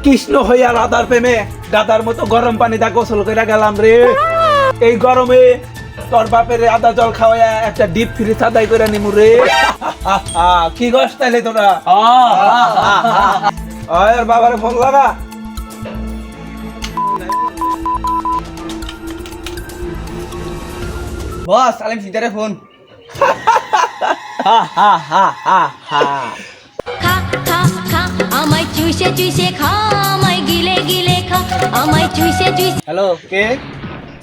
কৃষ্ণ হইয়া রাধার প্রেমে গাদার মতো গরম পানি দা গোসল করে গেলাম রে। এই গরমে তোর বাপের আদা জল খাওয়া একটা ডিপ ফ্রিজ আদায় করে নিমু রে। কি গস তাইলে তোরা? আর বাবারে ফোন লাগা। বস আলিম সিদারে ফোন। খা খা খা আমায় চুষে চুষে খা, আমায় গিলে গিলে খা, আমায় চুষে চুষে। হ্যালো, কে?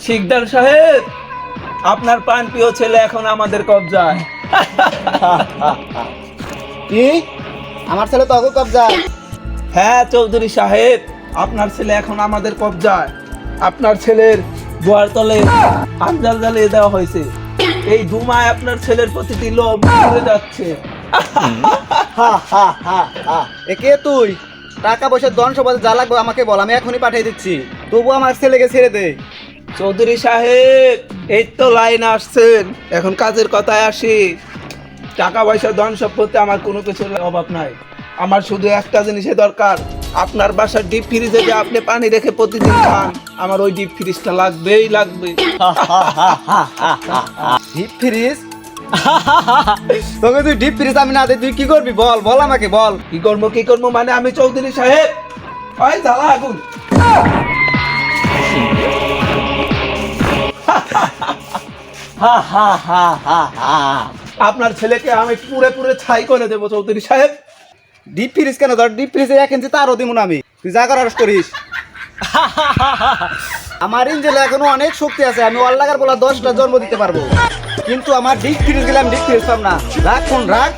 শিকদার সাহেব, আপনার প্রাণ প্রিয় ছেলে এখন আমাদের কবজায়। কি? আমার ছেলে তো অগো কবজায়। হ্যাঁ চৌধুরী সাহেব, আপনার ছেলে এখন আমাদের কবজায়। আপনার ছেলের দুয়ার তলে আঞ্জাল জ্বালিয়ে দেওয়া হয়েছে। এই ধুমায় আপনার ছেলের প্রতিটি লোভ মরে যাচ্ছে। এ কে তুই? টাকা পয়সা ধন সম্পদ যা লাগবে আমাকে বল, আমি এখনই পাঠিয়ে দিচ্ছি। তবু আমার ছেলেকে ছেড়ে দে। চৌধুরী সাহেব, এই তো লাইন আসছেন, এখন কাজের কথায় আসি। টাকা পয়সা ধন সম্পত্তি আমার কোনো কিছুর অভাব নাই। আমার শুধু একটা জিনিসের দরকার, আপনার বাসার ডিপ ফ্রিজে যে আপনি পানি রেখে প্রতিদিন খান, আমার ওই ডিপ ফ্রিজটা লাগবেই লাগবে। Deep fridge? তোকে তুই ডিপ ফ্রিজ আমি না দে তুই কি করবি বল, বল আমাকে বল। কি করবো মানে আমি চৌধুরী সাহেব, ওই জ্বালা আগুন। আপনার ছেলেকে আমি পুরে পুরে ছাই করে দেবো চৌধুরী সাহেব। ডিপ ফ্রিজ কেন? ধর ডিপ ফ্রিজে 1 ইঞ্চি তারও দিব না আমি, তুই যা করার করিস। আমার ইঞ্জেলে এখনো অনেক শক্তি আছে, আমি অল্লাগার বলা 10টা জন্ম দিতে পারবো, কিন্তু আমার ডিপ ফ্রিজ গেলে আমি ডিপ ফ্রিজ পাব না। রাখ ফোন রাখ।